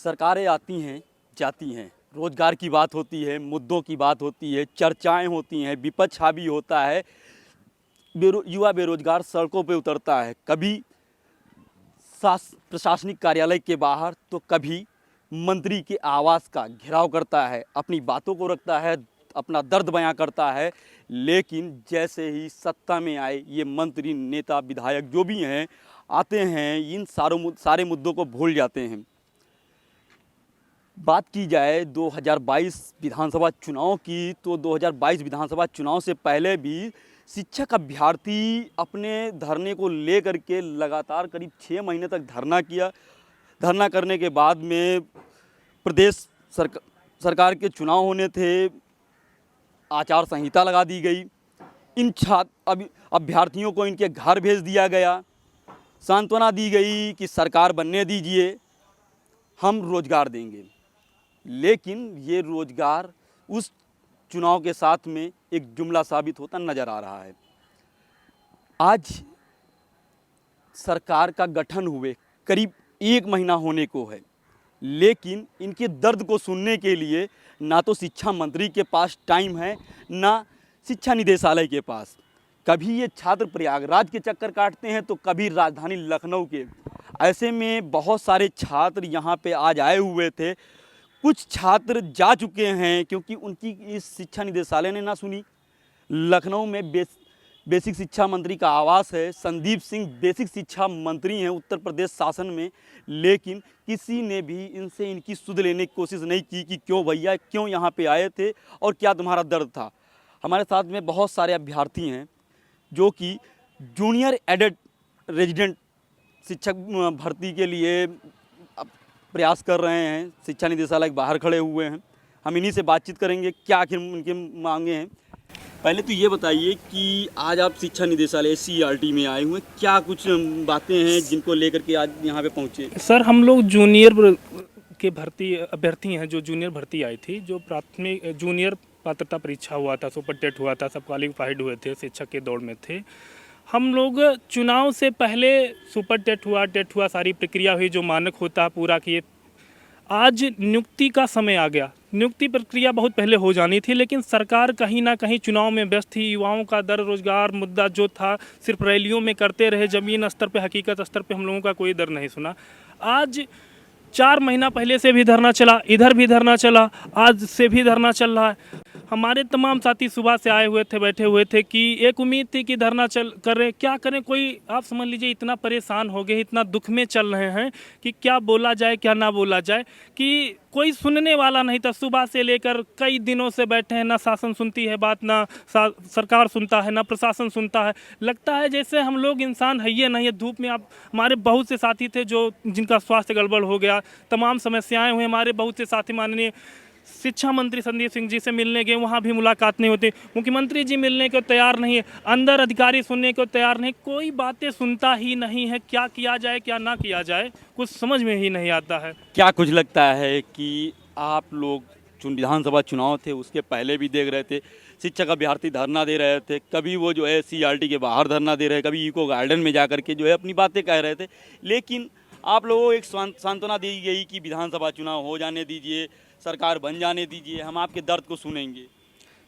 सरकारें आती हैं जाती हैं, रोजगार की बात होती है, मुद्दों की बात होती है, चर्चाएं होती हैं, विपक्ष हावी होता है, युवा बेरोजगार सड़कों पे उतरता है, कभी प्रशासनिक कार्यालय के बाहर तो कभी मंत्री के आवास का घेराव करता है, अपनी बातों को रखता है, अपना दर्द बयां करता है। लेकिन जैसे ही सत्ता में आए ये मंत्री, नेता, विधायक जो भी हैं आते हैं, इन सारे मुद्दों को भूल जाते हैं। बात की जाए 2022 विधानसभा चुनाव की, तो 2022 विधानसभा चुनाव से पहले भी शिक्षक अभ्यर्थी अपने धरने को लेकर के लगातार करीब 6 महीने तक धरना किया। धरना करने के बाद में प्रदेश सरकार के चुनाव होने थे, आचार संहिता लगा दी गई, इन अभ्यर्थियों को इनके घर भेज दिया गया, सांत्वना दी गई कि सरकार बनने दीजिए, हम रोजगार देंगे। लेकिन ये रोजगार उस चुनाव के साथ में एक जुमला साबित होता नजर आ रहा है। आज सरकार का गठन हुए करीब 1 महीना होने को है, लेकिन इनके दर्द को सुनने के लिए ना तो शिक्षा मंत्री के पास टाइम है, ना शिक्षा निदेशालय के पास। कभी ये छात्र प्रयागराज के चक्कर काटते हैं तो कभी राजधानी लखनऊ के। ऐसे में बहुत सारे छात्र यहाँ पे आज आए हुए थे, कुछ छात्र जा चुके हैं क्योंकि उनकी इस शिक्षा निदेशालय ने ना सुनी। लखनऊ में बेसिक शिक्षा मंत्री का आवास है, संदीप सिंह बेसिक शिक्षा मंत्री हैं उत्तर प्रदेश शासन में, लेकिन किसी ने भी इनसे इनकी सुध लेने की कोशिश नहीं की कि क्यों भैया, क्यों यहाँ पे आए थे और क्या तुम्हारा दर्द था। हमारे साथ में बहुत सारे अभ्यर्थी हैं जो कि जूनियर एडेड रेजिडेंट शिक्षक भर्ती के लिए प्रयास कर रहे हैं, शिक्षा निदेशालय के बाहर खड़े हुए हैं। हम इन्हीं से बातचीत करेंगे क्या आखिर उनके मांगे हैं। पहले तो ये बताइए कि आज आप शिक्षा निदेशालय CERT में आए हुए, क्या कुछ बातें हैं जिनको लेकर के आज यहाँ पे पहुँचे? सर, हम लोग जूनियर के भर्ती अभ्यर्थी हैं, जो जूनियर भर्ती आई थी, जो प्राथमिक जूनियर पात्रता परीक्षा हुआ था, सुपर टेट हुआ था, सब क्वालिफाइड हुए थे, शिक्षक के दौड़ में थे। हम लोग चुनाव से पहले सुपर टेट हुआ, सारी प्रक्रिया हुई, जो मानक होता है पूरा किए। आज नियुक्ति का समय आ गया। नियुक्ति प्रक्रिया बहुत पहले हो जानी थी, लेकिन सरकार कहीं ना कहीं चुनाव में व्यस्त थी। युवाओं का दर रोजगार मुद्दा जो था सिर्फ रैलियों में करते रहे, ज़मीन स्तर पे, हकीकत स्तर पे हम लोगों का कोई दर नहीं सुना। आज 4 महीना पहले से भी धरना चला, इधर भी धरना चला, आज से भी धरना चल रहा है। हमारे तमाम साथी सुबह से आए हुए थे, बैठे हुए थे कि एक उम्मीद थी कि धरना कर रहे, क्या करें, कोई आप समझ लीजिए इतना परेशान हो गए, इतना दुख में चल रहे हैं कि क्या बोला जाए क्या ना बोला जाए, कि कोई सुनने वाला नहीं था। सुबह से लेकर कई दिनों से बैठे हैं, ना शासन सुनती है बात, ना सरकार सुनता है, ना प्रशासन सुनता है। लगता है जैसे हम लोग इंसान है ये नहीं है। धूप में आप, हमारे बहुत से साथी थे जो जिनका स्वास्थ्य गड़बड़ हो गया, तमाम समस्याएं हुई। हमारे बहुत से साथी माननीय शिक्षा मंत्री संदीप सिंह जी से मिलने गए, वहाँ भी मुलाकात नहीं होती। मुख्यमंत्री जी मिलने को तैयार नहीं है, अंदर अधिकारी सुनने को तैयार नहीं, कोई बातें सुनता ही नहीं है। क्या किया जाए क्या ना किया जाए, कुछ समझ में ही नहीं आता है। क्या कुछ लगता है कि आप लोग विधानसभा चुनाव थे उसके पहले भी देख रहे थे, शिक्षक अभ्यर्थी धरना दे रहे थे, कभी वो जो है CERT के बाहर धरना दे रहे, कभी इको गार्डन में जा करके जो है अपनी बातें कह रहे थे, लेकिन आप लोगों को एक सांत्वना दी गई कि विधानसभा चुनाव हो जाने दीजिए, सरकार बन जाने दीजिए, हम आपके दर्द को सुनेंगे।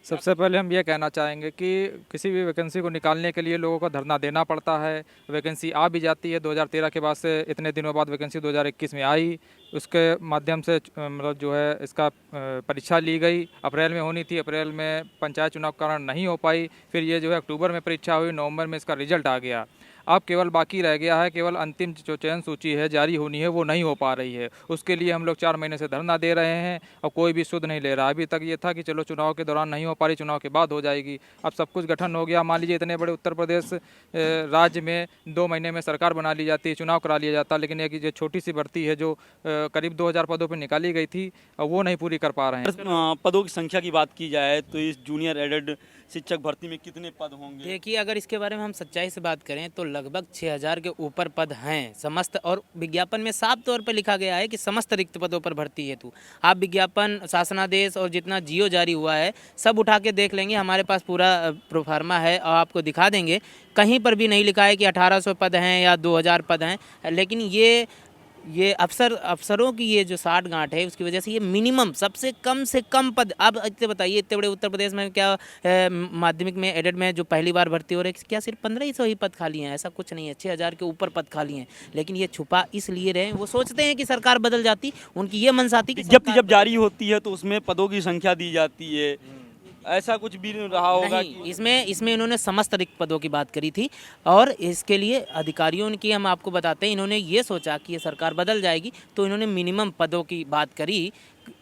सबसे पहले हम ये कहना चाहेंगे कि किसी भी वैकेंसी को निकालने के लिए लोगों को धरना देना पड़ता है। वैकेंसी आ भी जाती है, 2013 के बाद से इतने दिनों बाद वैकेंसी 2021 में आई, उसके माध्यम से मतलब जो है इसका परीक्षा ली गई। अप्रैल में होनी थी, अप्रैल में पंचायत चुनाव के कारण नहीं हो पाई। फिर ये जो है अक्टूबर में परीक्षा हुई, नवंबर में इसका रिजल्ट आ गया। अब केवल बाकी रह गया है, केवल अंतिम जो चयन सूची है जारी होनी है, वो नहीं हो पा रही है। उसके लिए हम लोग 4 महीने से धरना दे रहे हैं और कोई भी सुध नहीं ले रहा। अभी तक ये था कि चलो चुनाव के दौरान नहीं हो पा रही, चुनाव के बाद हो जाएगी। अब सब कुछ गठन हो गया। मान लीजिए इतने बड़े उत्तर प्रदेश राज्य में 2 महीने में सरकार बना ली जाती है, चुनाव करा लिया जाता, लेकिन एक जो छोटी सी भर्ती है जो करीब 2000 पदों पर निकाली गई थी, वो नहीं पूरी कर पा रहे हैं। पदों की संख्या की बात की जाए तो इस जूनियर एडेड शिक्षक भर्ती में कितने पद होंगे? देखिए, अगर इसके बारे में हम सच्चाई से बात करें तो लगभग 6000 के ऊपर पद हैं समस्त, और विज्ञापन में साफ तौर पर लिखा गया है कि समस्त रिक्त पदों पर भर्ती हेतु। आप विज्ञापन, शासनादेश और जितना जियो जारी हुआ है सब उठा के देख लेंगे, हमारे पास पूरा प्रोफार्मा है और आपको दिखा देंगे। कहीं पर भी नहीं लिखा है कि 1800 पद हैं या 2000 पद हैं, लेकिन ये ये अफसरों की ये जो साठ गांठ है उसकी वजह से ये मिनिमम सबसे कम से कम पद। आप इतने बताइए, इतने बड़े उत्तर प्रदेश में क्या माध्यमिक में एडेड में जो पहली बार भर्ती हो रहे हैं, क्या सिर्फ 1500 ही पद खाली हैं? ऐसा कुछ नहीं है, 6000 के ऊपर पद खाली हैं। लेकिन ये छुपा इसलिए रहे, वो सोचते हैं कि सरकार बदल जाती, उनकी ये मनसाती कि विज्ञप्ति सरकार जब जारी होती है तो उसमें पदों की संख्या दी जाती है, ऐसा कुछ भी रहा होगा नहीं, इसमें इन्होंने समस्त रिक्त पदों की बात करी थी। और इसके लिए अधिकारियों की हम आपको बताते हैं, इन्होंने ये सोचा कि ये सरकार बदल जाएगी तो इन्होंने मिनिमम पदों की बात करी,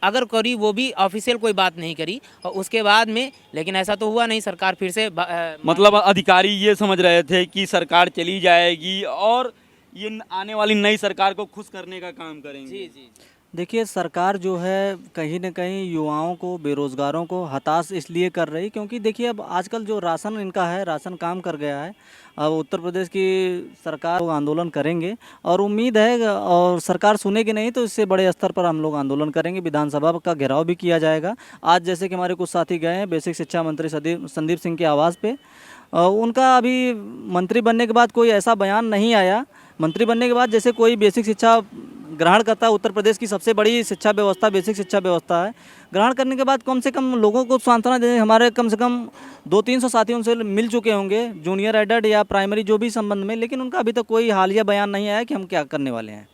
अगर करी वो भी ऑफिशियल कोई बात नहीं करी। और उसके बाद में लेकिन ऐसा तो हुआ नहीं, सरकार फिर से मतलब अधिकारी ये समझ रहे थे कि सरकार चली जाएगी और ये आने वाली नई सरकार को खुश करने का काम करेंगे। जी जी देखिए, सरकार जो है कहीं न कहीं युवाओं को, बेरोज़गारों को हताश इसलिए कर रही, क्योंकि देखिए अब आजकल जो राशन इनका है, राशन काम कर गया है। अब उत्तर प्रदेश की सरकार लोग आंदोलन करेंगे और उम्मीद है, और सरकार सुनेगी नहीं तो इससे बड़े स्तर पर हम लोग आंदोलन करेंगे। विधानसभा का घेराव भी किया जाएगा। आज जैसे कि हमारे कुछ साथी गए हैं बेसिक शिक्षा मंत्री संदीप सिंह के आवास पे। उनका अभी मंत्री बनने के बाद कोई ऐसा बयान नहीं आया। मंत्री बनने के बाद जैसे कोई बेसिक शिक्षा ग्रहण करता है, उत्तर प्रदेश की सबसे बड़ी शिक्षा व्यवस्था बेसिक शिक्षा व्यवस्था है, ग्रहण करने के बाद कम से कम लोगों को सांत्वना देने, हमारे कम से कम 200-300 साथी उनसे मिल चुके होंगे जूनियर एडेड या प्राइमरी जो भी संबंध में, लेकिन उनका अभी तक कोई हालिया बयान नहीं आया कि हम क्या करने वाले हैं।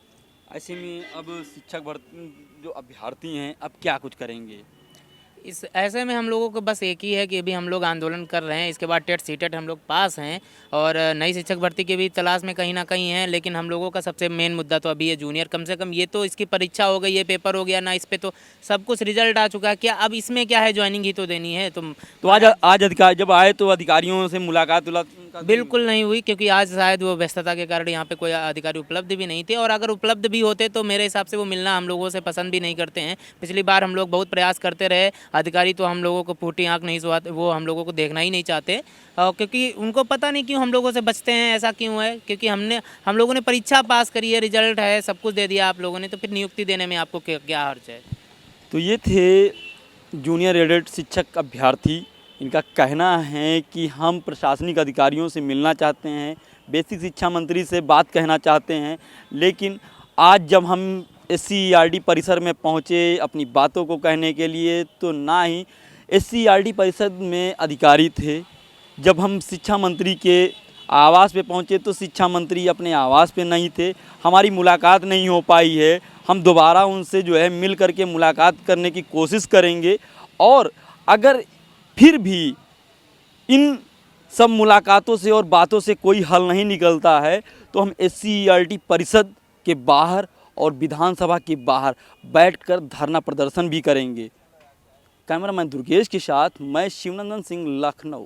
ऐसे में अब शिक्षक भर्ती जो अभ्यर्थी हैं अब क्या कुछ करेंगे? इस ऐसे में हम लोगों को बस एक ही है कि अभी हम लोग आंदोलन कर रहे हैं। इसके बाद टेट सीटेट हम लोग पास हैं और नई शिक्षक भर्ती की भी तलाश में कहीं ना कहीं हैं। लेकिन हम लोगों का सबसे मेन मुद्दा तो अभी ये जूनियर, कम से कम ये तो इसकी परीक्षा हो गई, ये पेपर हो गया ना, इस पे तो सब कुछ रिजल्ट आ चुका है। क्या अब इसमें क्या है, ज्वाइनिंग ही तो देनी है। तो आज अधिकारी जब आए तो अधिकारियों से मुलाकात बिल्कुल नहीं हुई, क्योंकि आज शायद वो व्यस्तता के कारण यहाँ पे कोई अधिकारी उपलब्ध भी नहीं थे। और अगर उपलब्ध भी होते तो मेरे हिसाब से वो मिलना हम लोगों से पसंद भी नहीं करते हैं। पिछली बार हम लोग बहुत प्रयास करते रहे, अधिकारी तो हम लोगों को फूटी आँख नहीं सुहाते, वो हम लोगों को देखना ही नहीं चाहते। क्योंकि उनको पता नहीं क्यों हम लोगों से बचते हैं, ऐसा क्यों है। क्योंकि हम लोगों ने परीक्षा पास करी है, रिजल्ट है, सब कुछ दे दिया आप लोगों ने, तो फिर नियुक्ति देने में आपको क्या हर्ज है। तो ये थे जूनियर एडेड शिक्षक अभ्यर्थी। इनका कहना है कि हम प्रशासनिक अधिकारियों से मिलना चाहते हैं, बेसिक शिक्षा मंत्री से बात कहना चाहते हैं, लेकिन आज जब हम SCERT परिसर में पहुँचे अपनी बातों को कहने के लिए, तो ना ही SCERT परिषद में अधिकारी थे। जब हम शिक्षा मंत्री के आवास पे पहुँचे तो शिक्षा मंत्री अपने आवास पे नहीं थे, हमारी मुलाकात नहीं हो पाई है। हम दोबारा उनसे जो है मिल करके मुलाकात करने की कोशिश करेंगे, और अगर फिर भी इन सब मुलाकातों से और बातों से कोई हल नहीं निकलता है तो हम SCERT परिषद के बाहर और विधानसभा के बाहर बैठकर धरना प्रदर्शन भी करेंगे। कैमरामैन दुर्गेश के साथ मैं शिवनंदन सिंह, लखनऊ।